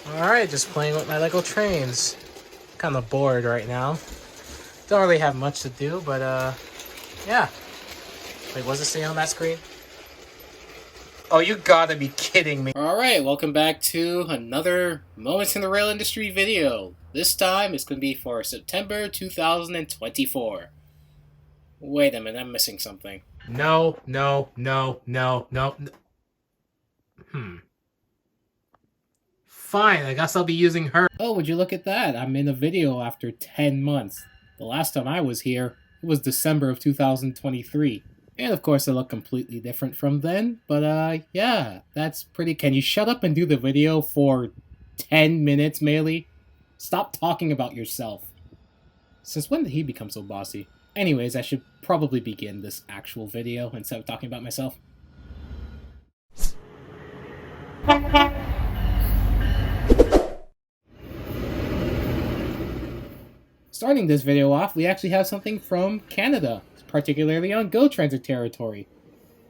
Alright, just playing with my Lego trains. Kind of bored right now. Don't really have much to do, but yeah. Wait, what's it saying on that screen? Oh, you gotta be kidding me. Alright, welcome back to another Moments in the Rail Industry video. This time it's gonna be for September 2024. Wait a minute, I'm missing something. No. Fine, I guess I'll be using her. Oh, would you look at that? I'm in a video after 10 months. The last time I was here, it was December of 2023. And of course, it looked completely different from then. But yeah, that's pretty... Can you shut up and do the video for 10 minutes, Melee? Stop talking about yourself. Since when did he become so bossy? Anyways, I should probably begin this actual video instead of talking about myself. Starting this video off, we actually have something from Canada, particularly on GO Transit territory.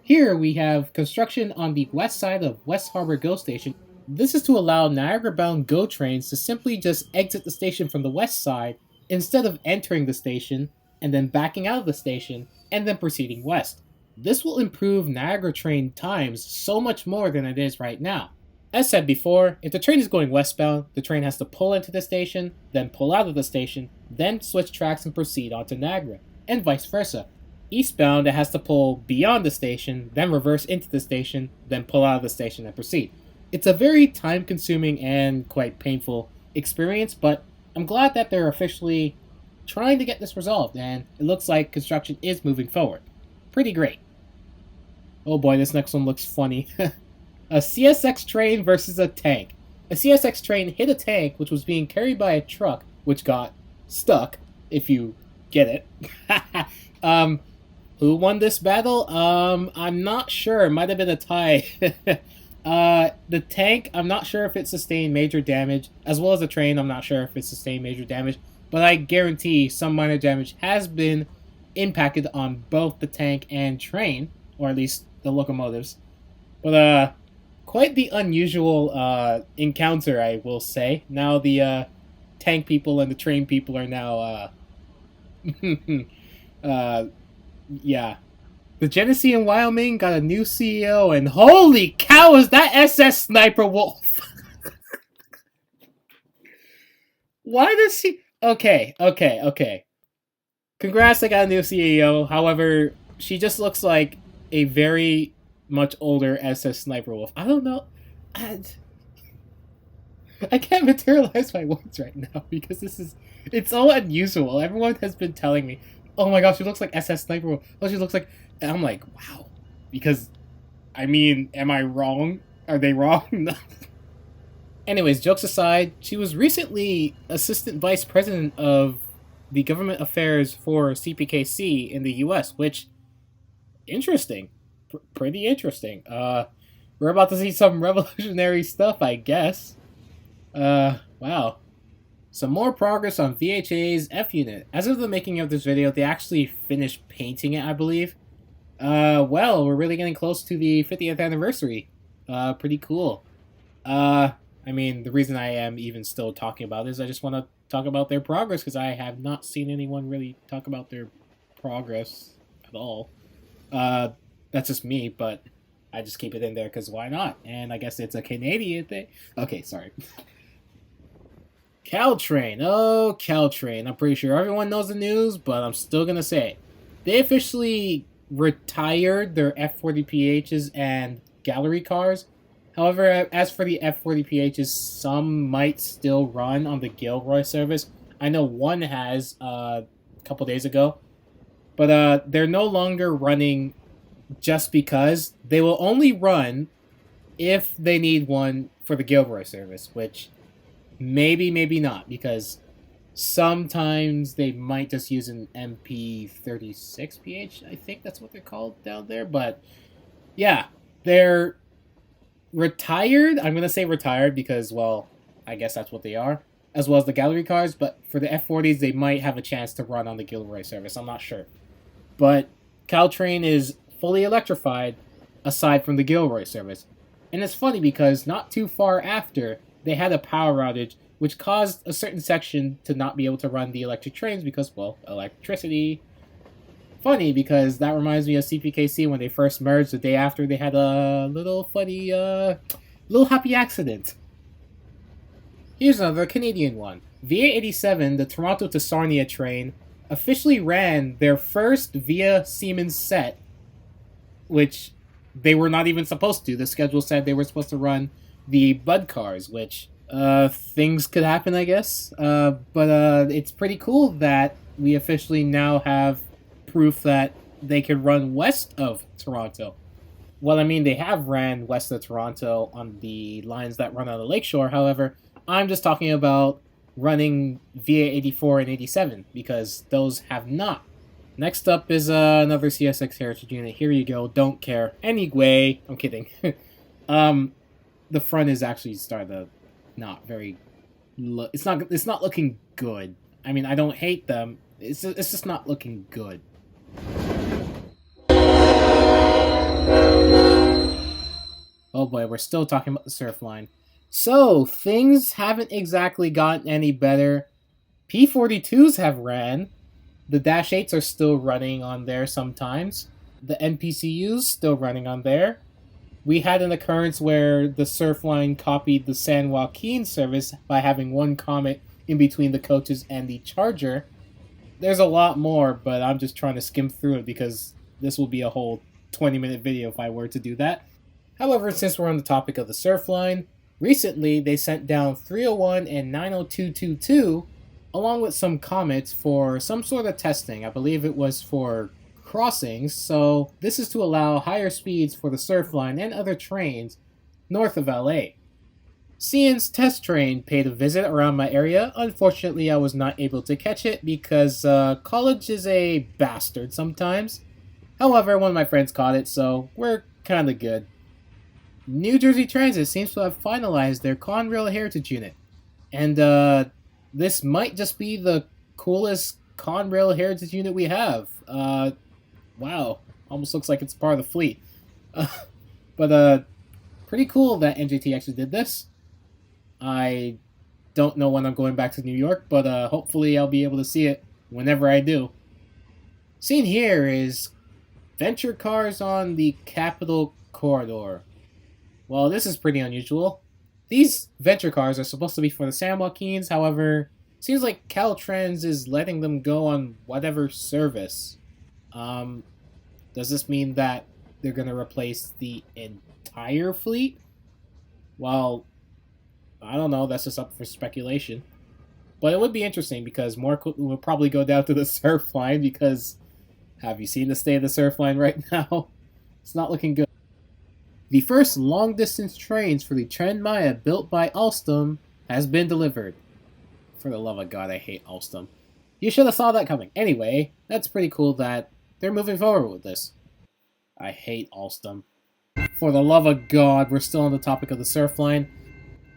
Here we have construction on the west side of West Harbour GO Station. This is to allow Niagara-bound GO trains to simply just exit the station from the west side instead of entering the station and then backing out of the station and then proceeding west. This will improve Niagara train times so much more than it is right now. As said before, if the train is going westbound, the train has to pull into the station, then pull out of the station, then switch tracks and proceed onto Niagara, and vice versa. Eastbound, it has to pull beyond the station, then reverse into the station, then pull out of the station and proceed. It's a very time-consuming and quite painful experience, but I'm glad that they're officially trying to get this resolved, and it looks like construction is moving forward. Pretty great. Oh boy, this next one looks funny. A CSX train versus a tank. A CSX train hit a tank which was being carried by a truck, which got stuck, if you get it. Who won this battle? I'm not sure. It might have been a tie. The tank, I'm not sure if it sustained major damage, as well as the train, I'm not sure if it sustained major damage, but I guarantee some minor damage has been impacted on both the tank and train, or at least the locomotives. But, quite the unusual encounter, I will say. Now the tank people and the train people are now, yeah. The Genesee in Wyoming got a new CEO, and holy cow, is that SS Sniper Wolf? Why does he... Okay. Congrats, I got a new CEO. However, she just looks like a very much older SS Sniper Wolf. I don't know. I can't materialize my words right now because it's so unusual. Everyone has been telling me, oh my gosh, she looks like SS Sniper Wolf. Oh, she looks like... And I'm like, wow. Because, I mean, am I wrong? Are they wrong? Anyways, jokes aside, she was recently Assistant Vice President of the Government Affairs for CPKC in the US, which, interesting. Pretty interesting. We're about to see some revolutionary stuff, I guess. Wow. Some more progress on VHA's F-Unit. As of the making of this video, they actually finished painting it, I believe. Well, we're really getting close to the 50th anniversary. Pretty cool. I mean, the reason I am even still talking about this, I just want to talk about their progress, because I have not seen anyone really talk about their progress at all. That's just me, but I just keep it in there, because why not? And I guess it's a Canadian thing. Okay, sorry. Caltrain. Oh, Caltrain. I'm pretty sure everyone knows the news, but I'm still going to say it. They officially retired their F40PHs and gallery cars. However, as for the F40PHs, some might still run on the Gilroy service. I know one has a couple days ago. But they're no longer running just because. They will only run if they need one for the Gilroy service, which maybe not, because sometimes they might just use an MP36PH, I think that's what they're called down there. But yeah, they're retired. I'm going to say retired because, well, I guess that's what they are, as well as the gallery cars. But for the F40s, they might have a chance to run on the Gilroy service. I'm not sure. But Caltrain is fully electrified aside from the Gilroy service. And it's funny because not too far after, they had a power outage, which caused a certain section to not be able to run the electric trains because, well, electricity. Funny, because that reminds me of CPKC when they first merged the day after they had a little funny, little happy accident. Here's another Canadian one. VA87, the Toronto to Sarnia train, officially ran their first via Siemens set, which they were not even supposed to. The schedule said they were supposed to run the Bud cars, which things could happen, I guess. But it's pretty cool that we officially now have proof that they could run west of Toronto. Well, I mean, they have ran west of Toronto on the lines that run on the lakeshore. However, I'm just talking about running via 84 and 87 because those have not. Next up is another CSX Heritage unit. Here you go. Don't care. Anyway, I'm kidding. The front is actually starting to not very. It's not looking good. I mean, I don't hate them. It's just not looking good. Oh boy, we're still talking about the Surfline. So, things haven't exactly gotten any better. P-42s have ran. The Dash 8s are still running on there sometimes. The NPCUs still running on there. We had an occurrence where the Surfline copied the San Joaquin service by having one comet in between the coaches and the Charger. There's a lot more, but I'm just trying to skim through it because this will be a whole 20-minute video if I were to do that. However, since we're on the topic of the Surfline, recently they sent down 301 and 90222 along with some comets for some sort of testing. I believe it was for crossings, so this is to allow higher speeds for the Surfline and other trains north of LA. CN's test train paid a visit around my area. Unfortunately, I was not able to catch it because college is a bastard sometimes. However, one of my friends caught it, so we're kinda good. New Jersey Transit seems to have finalized their Conrail Heritage unit. And this might just be the coolest Conrail Heritage unit we have. Wow. Almost looks like it's part of the fleet. But pretty cool that NJT actually did this. I don't know when I'm going back to New York, but hopefully I'll be able to see it whenever I do. Seen here is Venture Cars on the Capitol Corridor. Well, this is pretty unusual. These Venture Cars are supposed to be for the San Joaquins, however, seems like Caltrans is letting them go on whatever service. Does this mean that they're going to replace the entire fleet? Well, I don't know, that's just up for speculation. But it would be interesting because more will probably go down to the Surfline because have you seen the state of the Surfline right now? It's not looking good. The first long-distance trains for the Tren Maya built by Alstom has been delivered. For the love of God, I hate Alstom. You should have saw that coming. Anyway, that's pretty cool that they're moving forward with this. I hate Alstom. For the love of God, we're still on the topic of the Surfline.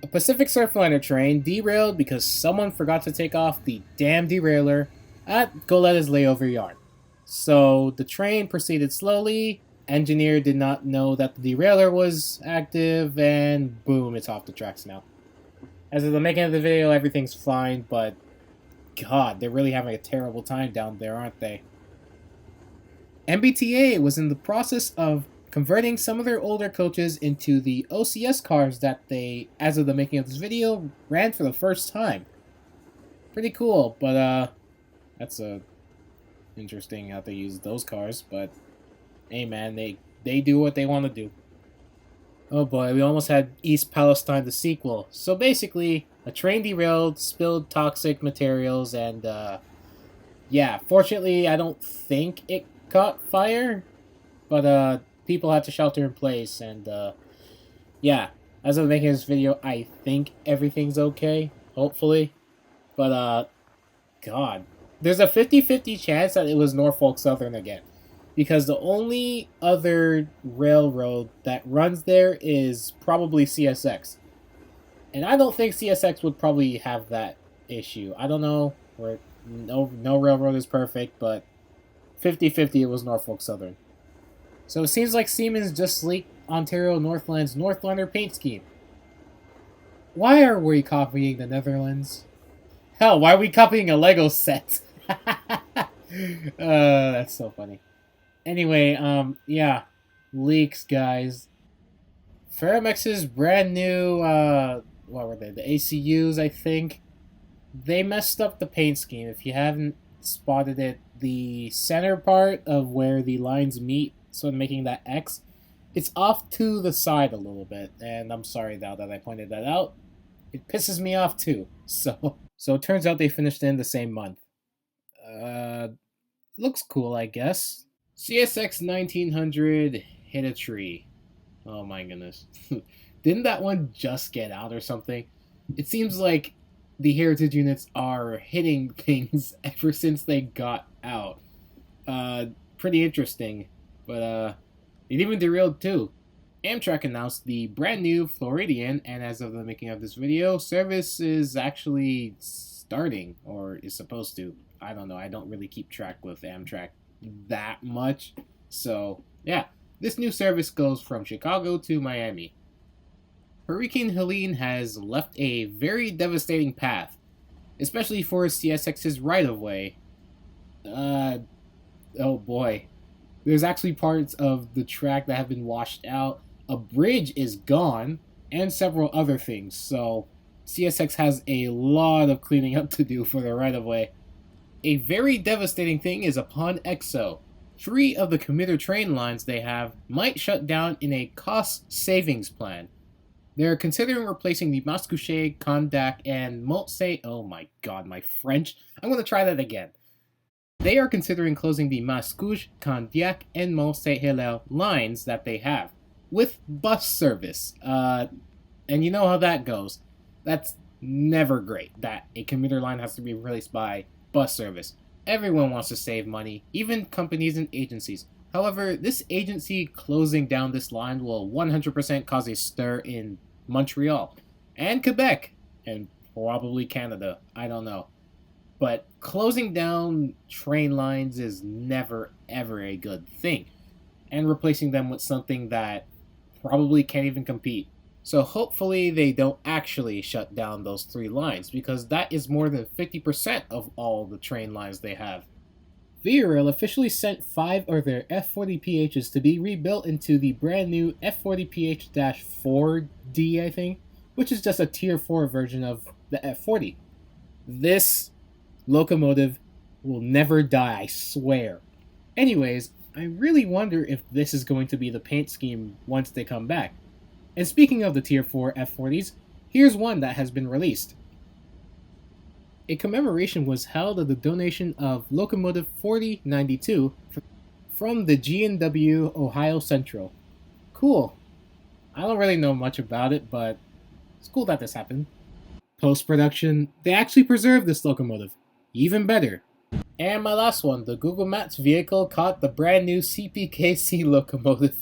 A Pacific Surfliner train derailed because someone forgot to take off the damn derailleur at Goletta's layover yard. So the train proceeded slowly. Engineer did not know that the derailleur was active, and boom, it's off the tracks now. As of the making of the video, everything's fine, but God, they're really having a terrible time down there, aren't they? MBTA was in the process of converting some of their older coaches into the OCS cars that they, as of the making of this video, ran for the first time. Pretty cool, but that's interesting how they use those cars, but hey man, they do what they want to do. Oh boy, we almost had East Palestine the sequel. So basically, a train derailed, spilled toxic materials, and yeah, fortunately I don't think it caught fire, but people had to shelter in place, and yeah, as of making this video, I think everything's okay, hopefully. But God, there's a 50-50 chance that it was Norfolk Southern again. Because the only other railroad that runs there is probably CSX. And I don't think CSX would probably have that issue. I don't know. No railroad is perfect, but 50-50 it was Norfolk Southern. So it seems like Siemens just leaked Ontario Northland's Northliner paint scheme. Why are we copying the Netherlands? Hell, why are we copying a Lego set? That's so funny. Anyway, yeah. Leaks, guys. Faramex's brand new, what were they? The ACUs, I think. They messed up the paint scheme. If you haven't spotted it, the center part of where the lines meet, sort of making that X, it's off to the side a little bit. And I'm sorry now that I pointed that out. It pisses me off too. So it turns out they finished in the same month. Looks cool, I guess. CSX 1900 hit a tree. Oh my goodness. Didn't that one just get out or something? It seems like the heritage units are hitting things ever since they got out. Pretty interesting. But it even derailed too. Amtrak announced the brand new Floridian, and as of the making of this video, service is actually starting, or is supposed to. I don't know, I don't really keep track with Amtrak that much. So, yeah, this new service goes from Chicago to Miami. Hurricane Helene has left a very devastating path, especially for CSX's right-of-way. Oh boy. There's actually parts of the track that have been washed out, a bridge is gone, and several other things, so CSX has a lot of cleaning up to do for the right-of-way. A very devastating thing is upon EXO. 3 of the commuter train lines they have might shut down in a cost savings plan. They're considering replacing the Mascouche, Condac, and Montse. Oh my god, my French. I'm going to try that again. They are considering closing the Mascouche, Condiac, and Mont-Saint-Hilaire lines that they have, with bus service. And you know how that goes. That's never great, that a commuter line has to be replaced by bus service. Everyone wants to save money, even companies and agencies. However, this agency closing down this line will 100% cause a stir in Montreal, and Quebec, and probably Canada. I don't know. But closing down train lines is never, ever a good thing. And replacing them with something that probably can't even compete. So hopefully they don't actually shut down those 3 lines, because that is more than 50% of all the train lines they have. VRail officially sent 5 of their F40PHs to be rebuilt into the brand new F40PH-4D, I think, which is just a Tier 4 version of the F40. This locomotive will never die, I swear. Anyways, I really wonder if this is going to be the paint scheme once they come back. And speaking of the Tier 4 F40s, here's one that has been released. A commemoration was held of the donation of Locomotive 4092 from the G&W Ohio Central. Cool. I don't really know much about it, but it's cool that this happened. Post-production, they actually preserved this locomotive. Even better. And my last one, the Google Maps vehicle caught the brand new CPKC locomotive.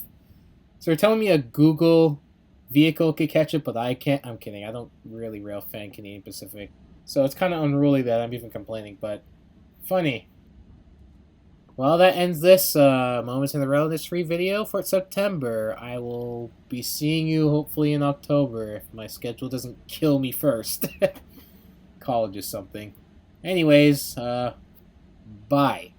So you're telling me a Google vehicle could catch it, but I can't? I'm kidding. I don't really rail fan Canadian Pacific. So it's kind of unruly that I'm even complaining, but funny. Well, that ends this Moments in the Rail Industry video for September. I will be seeing you hopefully in October if my schedule doesn't kill me first. College or something. Anyways, bye.